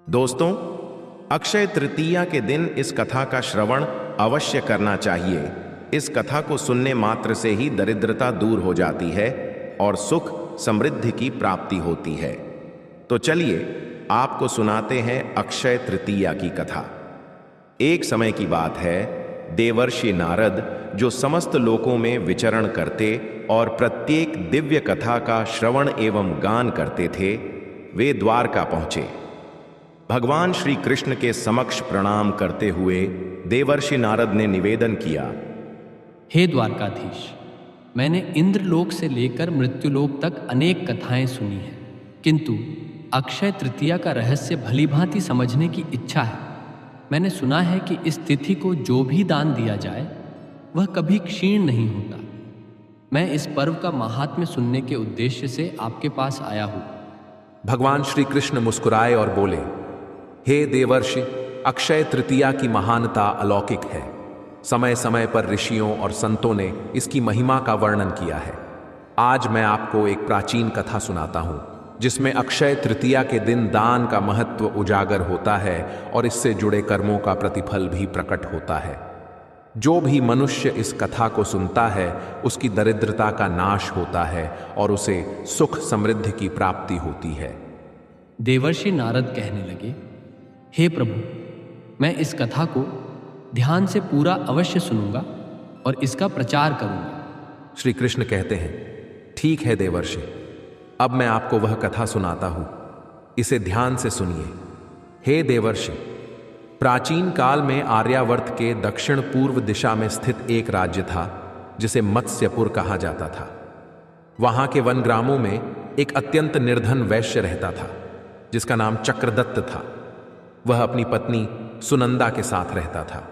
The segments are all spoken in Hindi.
दोस्तों, अक्षय तृतीया के दिन इस कथा का श्रवण अवश्य करना चाहिए। इस कथा को सुनने मात्र से ही दरिद्रता दूर हो जाती है और सुख समृद्धि की प्राप्ति होती है। तो चलिए आपको सुनाते हैं अक्षय तृतीया की कथा। एक समय की बात है, देवर्षि नारद, जो समस्त लोकों में विचरण करते और प्रत्येक दिव्य कथा का श्रवण एवं गान करते थे, वे द्वारका पहुंचे। भगवान श्री कृष्ण के समक्ष प्रणाम करते हुए देवर्षि नारद ने निवेदन किया, हे द्वारकाधीश, मैंने इंद्रलोक से लेकर मृत्युलोक तक अनेक कथाएं सुनी हैं, किंतु अक्षय तृतीया का रहस्य भली भांति समझने की इच्छा है। मैंने सुना है कि इस तिथि को जो भी दान दिया जाए वह कभी क्षीण नहीं होता। मैं इस पर्व का महात्म्य सुनने के उद्देश्य से आपके पास आया हूँ। भगवान श्री कृष्ण मुस्कुराए और बोले, हे देवर्षि, अक्षय तृतीया की महानता अलौकिक है। समय समय पर ऋषियों और संतों ने इसकी महिमा का वर्णन किया है। आज मैं आपको एक प्राचीन कथा सुनाता हूँ, जिसमें अक्षय तृतीया के दिन दान का महत्व उजागर होता है और इससे जुड़े कर्मों का प्रतिफल भी प्रकट होता है। जो भी मनुष्य इस कथा को सुनता है, उसकी दरिद्रता का नाश होता है और उसे सुख समृद्धि की प्राप्ति होती है। देवर्षि नारद कहने लगे, हे प्रभु, मैं इस कथा को ध्यान से पूरा अवश्य सुनूंगा और इसका प्रचार करूंगा। श्री कृष्ण कहते हैं, ठीक है देवर्षि, अब मैं आपको वह कथा सुनाता हूं, इसे ध्यान से सुनिए। हे देवर्षि, प्राचीन काल में आर्यावर्त के दक्षिण पूर्व दिशा में स्थित एक राज्य था, जिसे मत्स्यपुर कहा जाता था। वहां के वनग्रामों में एक अत्यंत निर्धन वैश्य रहता था, जिसका नाम चक्रदत्त था। वह अपनी पत्नी सुनंदा के साथ रहता था।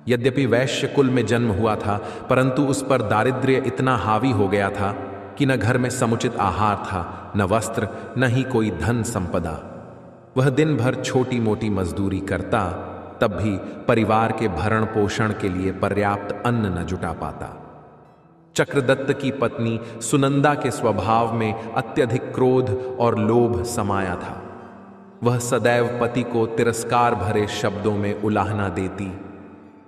यद्यपि वैश्य कुल में जन्म हुआ था, परंतु उस पर दारिद्र्य इतना हावी हो गया था कि न घर में समुचित आहार था, न वस्त्र, न ही कोई धन संपदा। वह दिन भर छोटी मोटी मजदूरी करता, तब भी परिवार के भरण पोषण के लिए पर्याप्त अन्न न जुटा पाता। चक्रदत्त की पत्नी सुनंदा के स्वभाव में अत्यधिक क्रोध और लोभ समाया था। वह सदैव पति को तिरस्कार भरे शब्दों में उलाहना देती।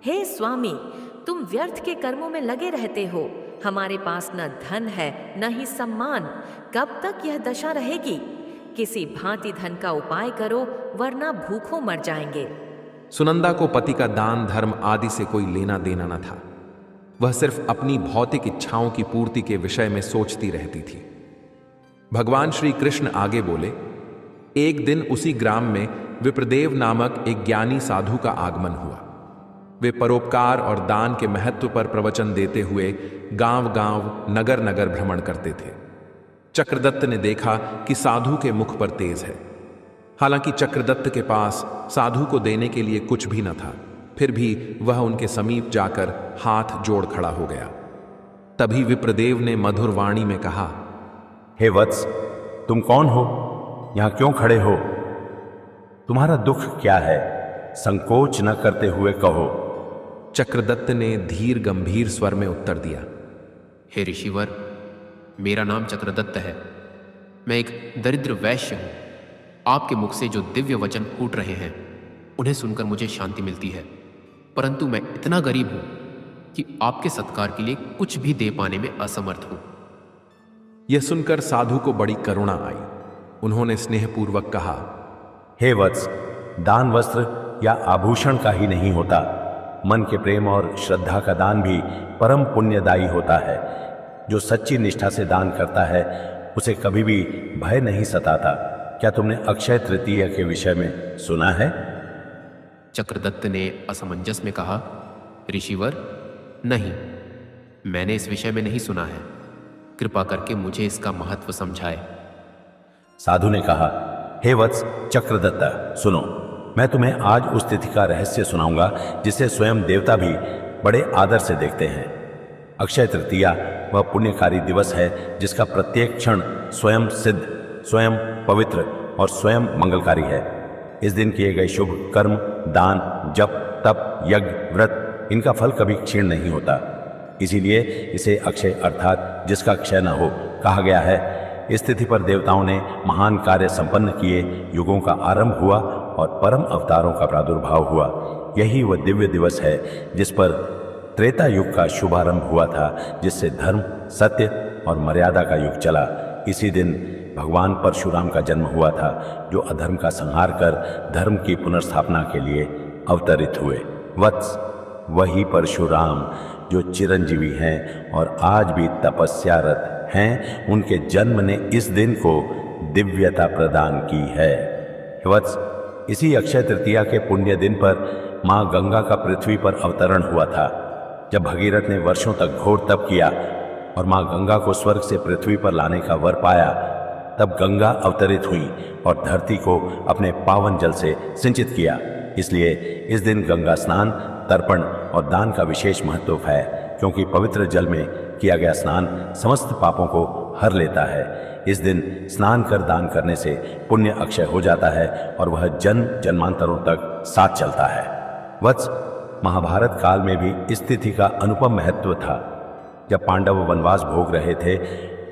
हे स्वामी, तुम व्यर्थ के कर्मों में लगे रहते हो। हमारे पास न धन है न ही सम्मान। कब तक यह दशा रहेगी? किसी भांति धन का उपाय करो, वरना भूखों मर जाएंगे। सुनंदा को पति का दान धर्म आदि से कोई लेना देना न था। वह सिर्फ अपनी भौतिक इच्छाओं की पूर्ति के विषय में सोचती रहती थी। भगवान श्री कृष्ण आगे बोले, एक दिन उसी ग्राम में विप्रदेव नामक एक ज्ञानी साधु का आगमन हुआ। वे परोपकार और दान के महत्व पर प्रवचन देते हुए गांव-गांव, नगर-नगर भ्रमण करते थे। चक्रदत्त ने देखा कि साधु के मुख पर तेज है। हालांकि चक्रदत्त के पास साधु को देने के लिए कुछ भी न था, फिर भी वह उनके समीप जाकर हाथ जोड़ खड़ा हो गया। तभी विप्रदेव ने मधुर वाणी में कहा, हे वत्स, तुम कौन हो? यहां क्यों खड़े हो? तुम्हारा दुख क्या है? संकोच न करते हुए कहो। चक्रदत्त ने धीर गंभीर स्वर में उत्तर दिया, हे ऋषिवर, मेरा नाम चक्रदत्त है। मैं एक दरिद्र वैश्य हूं। आपके मुख से जो दिव्य वचन फूट रहे हैं, उन्हें सुनकर मुझे शांति मिलती है, परंतु मैं इतना गरीब हूं कि आपके सत्कार के लिए कुछ भी दे पाने में असमर्थ हूं। यह सुनकर साधु को बड़ी करुणा आई। उन्होंने स्नेहपूर्वक कहा, हे वत्स, दान वस्त्र या आभूषण का ही नहीं होता, मन के प्रेम और श्रद्धा का दान भी परम पुण्यदायी होता है। जो सच्ची निष्ठा से दान करता है, उसे कभी भी भय नहीं सताता। क्या तुमने अक्षय तृतीया के विषय में सुना है? चक्रदत्त ने असमंजस में कहा, ऋषिवर, नहीं, मैंने इस विषय में नहीं सुना है। कृपा करके मुझे इसका महत्व समझाए। साधु ने कहा, हे वत्स चक्रदत्त, सुनो, मैं तुम्हें आज उस तिथि का रहस्य सुनाऊंगा जिसे स्वयं देवता भी बड़े आदर से देखते हैं। अक्षय तृतीया वह पुण्यकारी दिवस है जिसका प्रत्येक क्षण स्वयं सिद्ध, स्वयं पवित्र और स्वयं मंगलकारी है। इस दिन किए गए शुभ कर्म, दान, जप, तप, यज्ञ, व्रत, इनका फल कभी क्षीण नहीं होता। इसीलिए इसे अक्षय अर्थात जिसका क्षय न हो कहा गया है। इस तिथि पर देवताओं ने महान कार्य संपन्न किए, युगों का आरंभ हुआ और परम अवतारों का प्रादुर्भाव हुआ। यही वह दिव्य दिवस है जिस पर त्रेता युग का शुभारंभ हुआ था, जिससे धर्म, सत्य और मर्यादा का युग चला। इसी दिन भगवान परशुराम का जन्म हुआ था, जो अधर्म का संहार कर धर्म की पुनर्स्थापना के लिए अवतरित हुए। वत्स, वही परशुराम जो चिरंजीवी हैं और आज भी तपस्यारत हैं, उनके जन्म ने इस दिन को दिव्यता प्रदान की है। वत्स, इसी अक्षय तृतीया के पुण्य दिन पर मां गंगा का पृथ्वी पर अवतरण हुआ था। जब भगीरथ ने वर्षों तक घोर तप किया और मां गंगा को स्वर्ग से पृथ्वी पर लाने का वर पाया, तब गंगा अवतरित हुई और धरती को अपने पावन जल से सिंचित किया। इसलिए इस दिन गंगा स्नान, तर्पण और दान का विशेष महत्व है, क्योंकि पवित्र जल में किया गया स्नान समस्त पापों को हर लेता है। इस दिन स्नान कर दान करने से पुण्य अक्षय हो जाता है और वह जन्म जन्मांतरों तक साथ चलता है। वत्स, महाभारत काल में भी इस तिथि का अनुपम महत्व था। जब पांडव वनवास भोग रहे थे,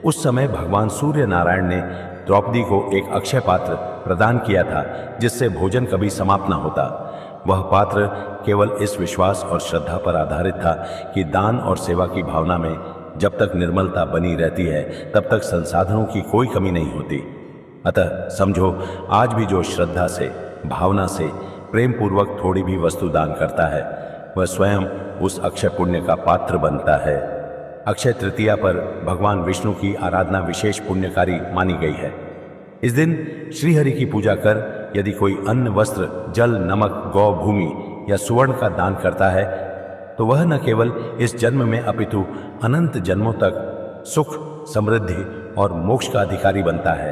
उस समय भगवान सूर्य नारायण ने द्रौपदी को एक अक्षय पात्र प्रदान किया था, जिससे भोजन कभी समाप्त न होता। वह पात्र केवल इस विश्वास और श्रद्धा पर आधारित था कि दान और सेवा की भावना में जब तक निर्मलता बनी रहती है, तब तक संसाधनों की कोई कमी नहीं होती। अतः समझो, आज भी जो श्रद्धा से, भावना से, प्रेम पूर्वक थोड़ी भी वस्तु दान करता है, वह स्वयं उस अक्षय पुण्य का पात्र बनता है। अक्षय तृतीया पर भगवान विष्णु की आराधना विशेष पुण्यकारी मानी गई है। इस दिन श्रीहरि की पूजा कर यदि कोई अन्न, वस्त्र, जल, नमक, गौ, भूमि या सुवर्ण का दान करता है, तो वह न केवल इस जन्म में अपितु अनंत जन्मों तक सुख, समृद्धि और मोक्ष का अधिकारी बनता है।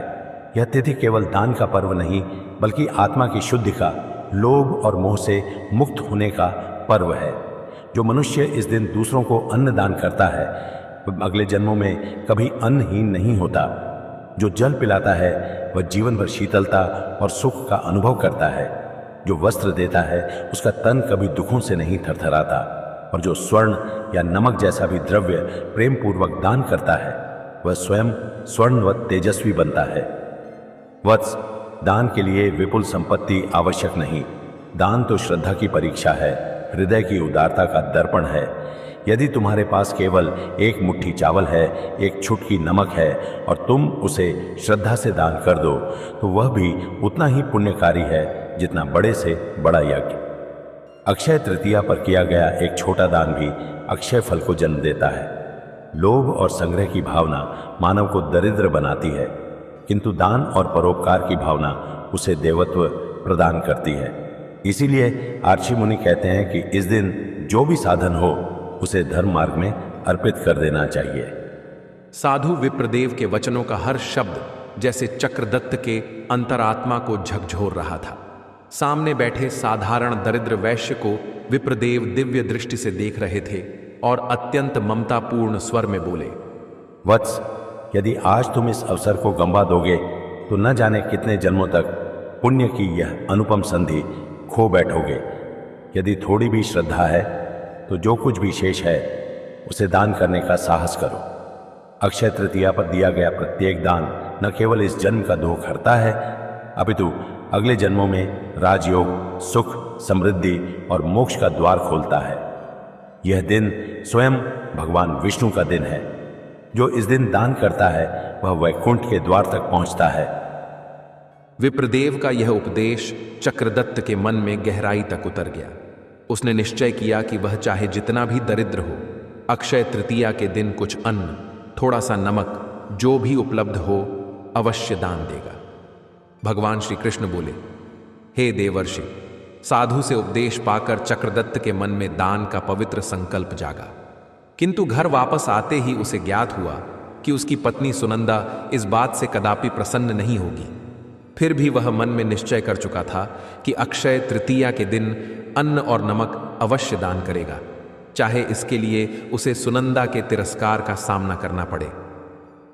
यह तिथि केवल दान का पर्व नहीं, बल्कि आत्मा की शुद्धि का, लोभ और मोह से मुक्त होने का पर्व है। जो मनुष्य इस दिन दूसरों को अन्न दान करता है, वह अगले जन्मों में कभी अन्नहीन नहीं होता। जो जल पिलाता है, वह जीवन भर शीतलता और सुख का अनुभव करता है। जो वस्त्र देता है, उसका तन कभी दुखों से नहीं थरथराता। और जो स्वर्ण या नमक जैसा भी द्रव्य प्रेम पूर्वक दान करता है, वह स्वयं स्वर्णवत तेजस्वी बनता है। वत्स, दान के लिए विपुल संपत्ति आवश्यक नहीं। दान तो श्रद्धा की परीक्षा है, हृदय की उदारता का दर्पण है। यदि तुम्हारे पास केवल एक मुट्ठी चावल है, एक छुटकी नमक है और तुम उसे श्रद्धा से दान कर दो, तो वह भी उतना ही पुण्यकारी है जितना बड़े से बड़ा यज्ञ। अक्षय तृतीया पर किया गया एक छोटा दान भी अक्षय फल को जन्म देता है। लोभ और संग्रह की भावना मानव को दरिद्र बनाती है, किंतु दान और परोपकार की भावना उसे देवत्व प्रदान करती है। इसीलिए आर्षि मुनि कहते हैं कि इस दिन जो भी साधन हो, उसे धर्म मार्ग में अर्पित कर देना चाहिए। साधु विप्रदेव के वचनों का हर शब्द जैसे चक्रदत्त के अंतरात्मा को झकझोर रहा था। सामने बैठे साधारण दरिद्र वैश्य को विप्रदेव दिव्य दृष्टि से देख रहे थे और अत्यंत ममतापूर्ण स्वर में बोले, वत्स, यदि आज तुम इस अवसर को गंवा दोगे, तो न जाने कितने जन्मों तक पुण्य की यह अनुपम संधि खो बैठोगे। यदि थोड़ी भी श्रद्धा है, तो जो कुछ भी शेष है, उसे दान करने का साहस करो। अक्षय तृतीया पर दिया गया प्रत्येक दान न केवल इस जन्म का दुख हरता है, अपितु अगले जन्मों में राजयोग, सुख, समृद्धि और मोक्ष का द्वार खोलता है। यह दिन स्वयं भगवान विष्णु का दिन है। जो इस दिन दान करता है, वह वैकुंठ के द्वार तक पहुंचता है। विप्रदेव का यह उपदेश चक्रदत्त के मन में गहराई तक उतर गया। उसने निश्चय किया कि वह चाहे जितना भी दरिद्र हो, अक्षय तृतीया के दिन कुछ अन्न, थोड़ा सा नमक, जो भी उपलब्ध हो, अवश्य दान देगा। भगवान श्री कृष्ण बोले, हे देवर्षि, साधु से उपदेश पाकर चक्रदत्त के मन में दान का पवित्र संकल्प जागा। किंतु घर वापस आते ही उसे ज्ञात हुआ कि उसकी पत्नी सुनंदा इस बात से कदापि प्रसन्न नहीं होगी। फिर भी वह मन में निश्चय कर चुका था कि अक्षय तृतीया के दिन अन्न और नमक अवश्य दान करेगा, चाहे इसके लिए उसे सुनंदा के तिरस्कार का सामना करना पड़े।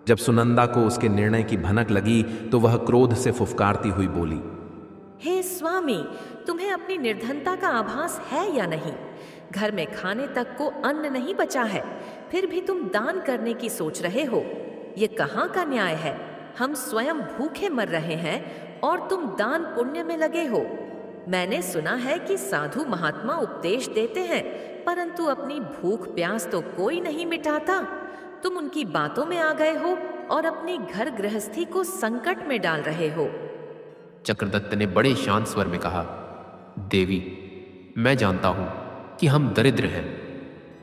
जब सुनंदा को उसके निर्णय की भनक लगी, तो वह क्रोध से फुफकारती हुई बोली, हे स्वामी, तुम्हें अपनी निर्धनता का आभास है या नहीं? घर में खाने तक को अन्न नहीं बचा है, फिर भी तुम दान करने की सोच रहे हो। ये कहाँ का न्याय है? हम स्वयं भूखे मर रहे हैं और तुम दान पुण्य में लगे हो। मैंने सुना है कि साधु महात्मा उपदेश देते हैं, परंतु अपनी भूख प्यास तो कोई नहीं मिटाता। तुम उनकी बातों में आ गए हो और अपनी घर गृहस्थी को संकट में डाल रहे हो। चक्रदत्त ने बड़े शांत स्वर में कहा, देवी, मैं जानता हूं कि हम दरिद्र हैं,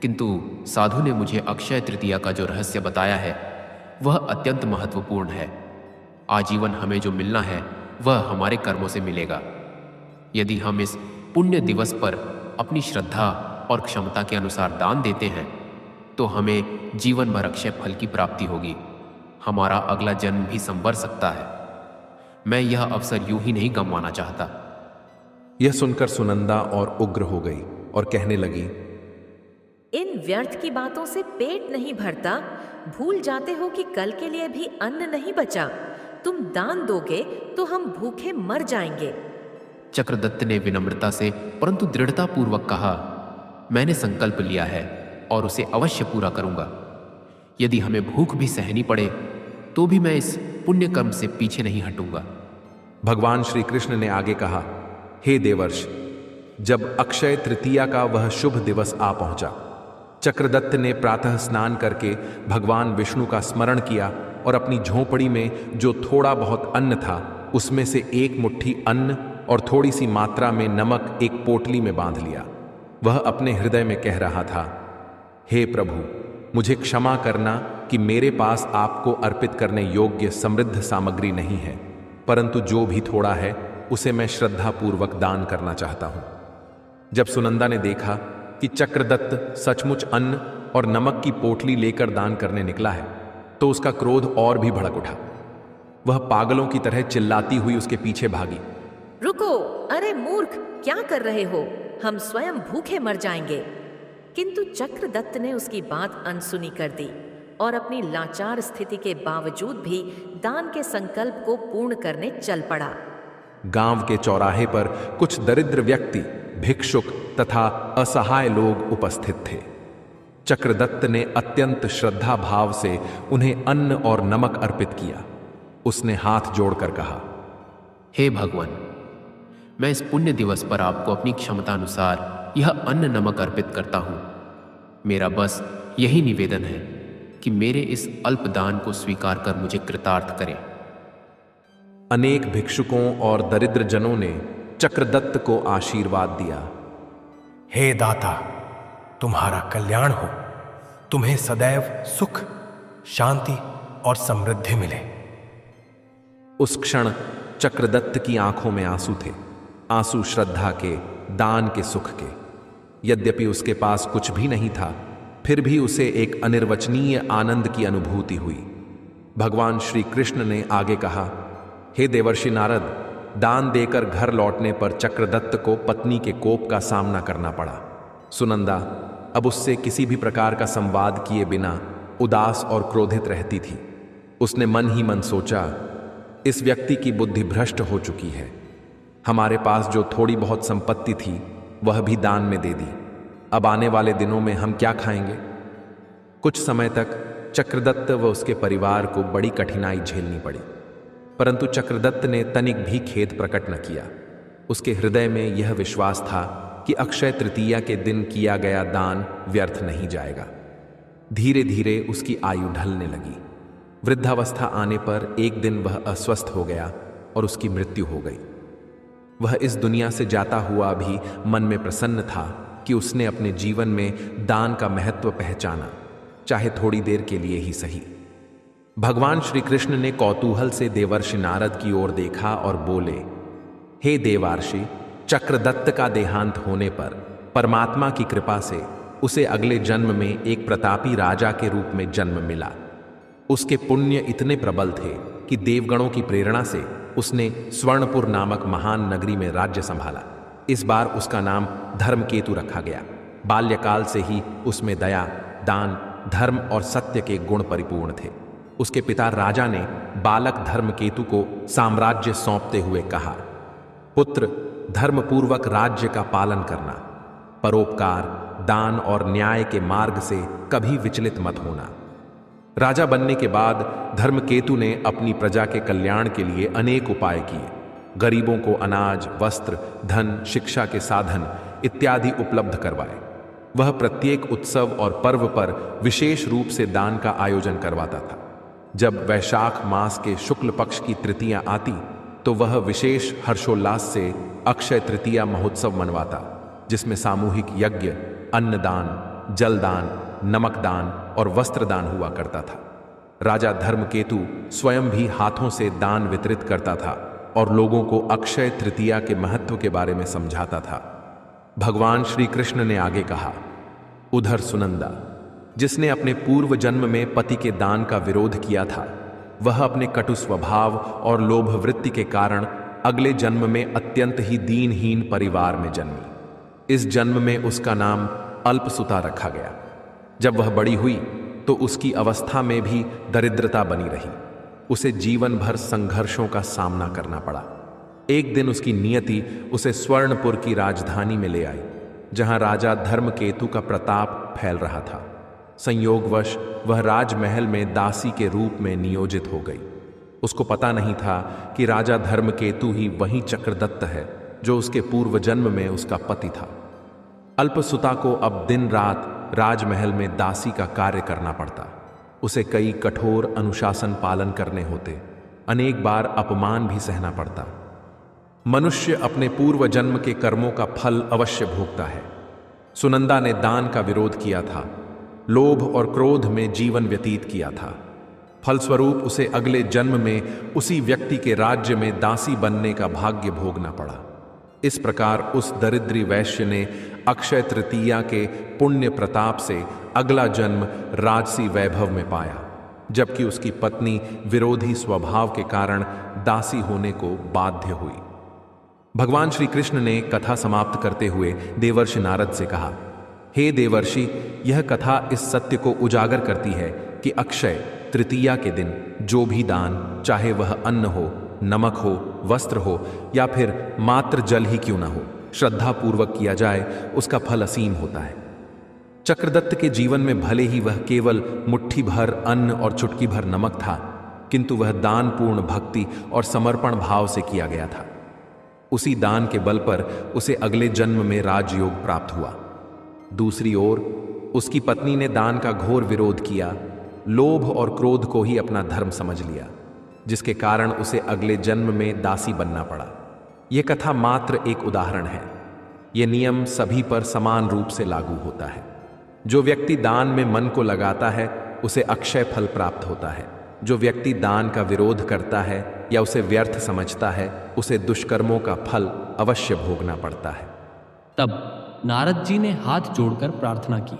किंतु साधु ने मुझे अक्षय तृतीया का जो रहस्य बताया है वह अत्यंत महत्वपूर्ण है। आजीवन हमें जो मिलना है वह हमारे कर्मों से मिलेगा। यदि हम इस पुण्य दिवस पर अपनी श्रद्धा और क्षमता के अनुसार दान देते हैं तो हमें जीवन भर अक्षय फल की प्राप्ति होगी। हमारा अगला जन्म भी संवर सकता है। मैं यह अवसर यूं ही नहीं गंवाना चाहता। यह सुनकर सुनंदा और उग्र हो गई और कहने लगी, इन व्यर्थ की बातों से पेट नहीं भरता। भूल जाते हो कि कल के लिए भी अन्न नहीं बचा। तुम दान दोगे तो हम भूखे मर जाएंगे। चक्रदत्त ने विनम्रता से परंतु दृढ़ता पूर्वक कहा, मैंने संकल्प लिया है और उसे अवश्य पूरा करूंगा। यदि हमें भूख भी सहनी पड़े तो भी मैं इस पुण्य कर्म से पीछे नहीं हटूंगा। भगवान श्री कृष्ण ने आगे कहा, हे देवर्ष, जब अक्षय तृतीया का वह शुभ दिवस आ पहुंचा, चक्रदत्त ने प्रातः स्नान करके भगवान विष्णु का स्मरण किया और अपनी झोंपड़ी में जो थोड़ा बहुत अन्न था उसमें से एक मुट्ठी अन्न और थोड़ी सी मात्रा में नमक एक पोटली में बांध लिया। वह अपने हृदय में कह रहा था, हे प्रभु, मुझे क्षमा करना कि मेरे पास आपको अर्पित करने योग्य समृद्ध सामग्री नहीं है, परंतु जो भी थोड़ा है उसे मैं श्रद्धापूर्वक दान करना चाहता हूं। जब सुनंदा ने देखा कि चक्रदत्त सचमुच अन्न और नमक की पोटली लेकर दान करने निकला है तो उसका क्रोध और भी भड़क उठा। वह पागलों की तरह चिल्लाती हुई उसके पीछे भागी। रुको, अरे मूर्ख, क्या कर रहे हो? हम स्वयं भूखे मर जाएंगे। किंतु चक्रदत्त ने उसकी बात अनसुनी कर दी और अपनी लाचार स्थिति के बावजूद भी दान के संकल्प को पूर्ण करने चल पड़ा। गांव के चौराहे पर कुछ दरिद्र व्यक्ति, भिक्षुक तथा असहाय लोग उपस्थित थे। चक्रदत्त ने अत्यंत श्रद्धा भाव से उन्हें अन्न और नमक अर्पित किया। उसने हाथ जोड़कर कहा, हे भगवान, मैं इस पुण्य दिवस पर आपको अपनी क्षमता अनुसार यह अन्न नमक अर्पित करता हूं। मेरा बस यही निवेदन है कि मेरे इस अल्प दान को स्वीकार कर मुझे कृतार्थ करें। अनेक भिक्षुकों और दरिद्र जनों ने चक्रदत्त को आशीर्वाद दिया। हे दाता, तुम्हारा कल्याण हो। तुम्हें सदैव सुख, शांति और समृद्धि मिले। उस क्षण चक्रदत्त की आंखों में आंसू थे, आंसू श्रद्धा के, दान के, सुख के। यद्यपि उसके पास कुछ भी नहीं था, फिर भी उसे एक अनिर्वचनीय आनंद की अनुभूति हुई। भगवान श्री कृष्ण ने आगे कहा, हे देवर्षि नारद, दान देकर घर लौटने पर चक्रदत्त को पत्नी के कोप का सामना करना पड़ा। सुनंदा अब उससे किसी भी प्रकार का संवाद किए बिना उदास और क्रोधित रहती थी। उसने मन ही मन सोचा, इस व्यक्ति की बुद्धि भ्रष्ट हो चुकी है। हमारे पास जो थोड़ी बहुत संपत्ति थी वह भी दान में दे दी। अब आने वाले दिनों में हम क्या खाएंगे? कुछ समय तक चक्रदत्त व उसके परिवार को बड़ी कठिनाई झेलनी पड़ी, परंतु चक्रदत्त ने तनिक भी खेद प्रकट न किया। उसके हृदय में यह विश्वास था कि अक्षय तृतीया के दिन किया गया दान व्यर्थ नहीं जाएगा। धीरे धीरे उसकी आयु ढलने लगी। वृद्धावस्था आने पर एक दिन वह अस्वस्थ हो गया और उसकी मृत्यु हो गई। वह इस दुनिया से जाता हुआ भी मन में प्रसन्न था कि उसने अपने जीवन में दान का महत्व पहचाना, चाहे थोड़ी देर के लिए ही सही। भगवान श्री कृष्ण ने कौतूहल से देवर्षि नारद की ओर देखा और बोले, हे देवर्षि, चक्रदत्त का देहांत होने पर परमात्मा की कृपा से उसे अगले जन्म में एक प्रतापी राजा के रूप में जन्म मिला। उसके पुण्य इतने प्रबल थे कि देवगणों की प्रेरणा से उसने स्वर्णपुर नामक महान नगरी में राज्य संभाला। इस बार उसका नाम धर्मकेतु रखा गया। बाल्यकाल से ही उसमें दया, दान, धर्म और सत्य के गुण परिपूर्ण थे। उसके पिता राजा ने बालक धर्मकेतु को साम्राज्य सौंपते हुए कहा, पुत्र, धर्मपूर्वक राज्य का पालन करना, परोपकार, दान और न्याय के मार्ग से कभी विचलित मत होना। राजा बनने के बाद धर्मकेतु ने अपनी प्रजा के कल्याण के लिए अनेक उपाय किए। गरीबों को अनाज, वस्त्र, धन, शिक्षा के साधन इत्यादि उपलब्ध करवाए। वह प्रत्येक उत्सव और पर्व पर विशेष रूप से दान का आयोजन करवाता था। जब वैशाख मास के शुक्ल पक्ष की तृतीया आती तो वह विशेष हर्षोल्लास से अक्षय तृतीया महोत्सव मनवाता, जिसमें सामूहिक यज्ञ, अन्नदान, जलदान, नमकदान और वस्त्रदान हुआ करता था। राजा धर्मकेतु स्वयं भी हाथों से दान वितरित करता था और लोगों को अक्षय तृतीया के महत्व के बारे में समझाता था। भगवान श्री कृष्ण ने आगे कहा, उधर सुनंदा, जिसने अपने पूर्व जन्म में पति के दान का विरोध किया था, वह अपने कटु स्वभाव और लोभ वृत्ति के कारण अगले जन्म में अत्यंत ही दीनहीन परिवार में जन्मी। इस जन्म में उसका नाम अल्पसुता रखा गया। जब वह बड़ी हुई तो उसकी अवस्था में भी दरिद्रता बनी रही। उसे जीवन भर संघर्षों का सामना करना पड़ा। एक दिन उसकी नियति उसे स्वर्णपुर की राजधानी में ले आई, जहां राजा धर्मकेतु का प्रताप फैल रहा था। संयोगवश वह राजमहल में दासी के रूप में नियोजित हो गई। उसको पता नहीं था कि राजा धर्मकेतु ही वही चक्रदत्त है जो उसके पूर्व जन्म में उसका पति था। अल्पसुता को अब दिन रात राजमहल में दासी का कार्य करना पड़ता। उसे कई कठोर अनुशासन पालन करने होते, अनेक बार अपमान भी सहना पड़ता। मनुष्य अपने पूर्व जन्म के कर्मों का फल अवश्य भोगता है। सुनंदा ने दान का विरोध किया था, लोभ और क्रोध में जीवन व्यतीत किया था। फलस्वरूप उसे अगले जन्म में उसी व्यक्ति के राज्य में दासी बनने का भाग्य भोगना पड़ा। इस प्रकार उस दरिद्री वैश्य ने अक्षय तृतीया के पुण्य प्रताप से अगला जन्म राजसी वैभव में पाया, जबकि उसकी पत्नी विरोधी स्वभाव के कारण दासी होने को बाध्य हुई। भगवान श्री कृष्ण ने कथा समाप्त करते हुए देवर्षि नारद से कहा, हे देवर्षि, यह कथा इस सत्य को उजागर करती है कि अक्षय तृतीया के दिन जो भी दान, चाहे वह अन्न हो, नमक हो, वस्त्र हो या फिर मात्र जल ही क्यों ना हो, श्रद्धापूर्वक किया जाए, उसका फल असीम होता है। चक्रदत्त के जीवन में भले ही वह केवल मुट्ठी भर अन्न और चुटकी भर नमक था, किंतु वह दान पूर्ण भक्ति और समर्पण भाव से किया गया था। उसी दान के बल पर उसे अगले जन्म में राजयोग प्राप्त हुआ। दूसरी ओर उसकी पत्नी ने दान का घोर विरोध किया, लोभ और क्रोध को ही अपना धर्म समझ लिया, जिसके कारण उसे अगले जन्म में दासी बनना पड़ा। यह कथा मात्र एक उदाहरण है। यह नियम सभी पर समान रूप से लागू होता है। जो व्यक्ति दान में मन को लगाता है उसे अक्षय फल प्राप्त होता है। जो व्यक्ति दान का विरोध करता है या उसे व्यर्थ समझता है, उसे दुष्कर्मों का फल अवश्य भोगना पड़ता है। तब नारद जी ने हाथ जोड़कर प्रार्थना की,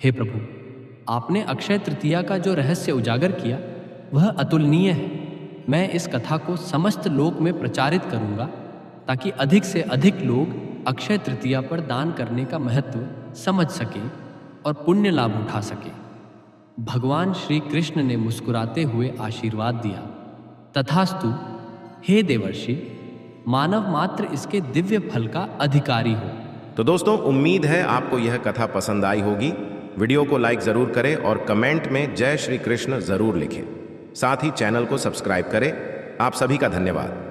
हे प्रभु, आपने अक्षय तृतीया का जो रहस्य उजागर किया वह अतुलनीय है। मैं इस कथा को समस्त लोक में प्रचारित करूंगा ताकि अधिक से अधिक लोग अक्षय तृतीया पर दान करने का महत्व समझ सकें और पुण्य लाभ उठा सकें। भगवान श्री कृष्ण ने मुस्कुराते हुए आशीर्वाद दिया, तथास्तु हे देवर्षि, मानव मात्र इसके दिव्य फल का अधिकारी हो। तो दोस्तों, उम्मीद है आपको यह कथा पसंद आई होगी। वीडियो को लाइक जरूर करें और कमेंट में जय श्री कृष्ण जरूर लिखें। साथ ही चैनल को सब्सक्राइब करें। आप सभी का धन्यवाद।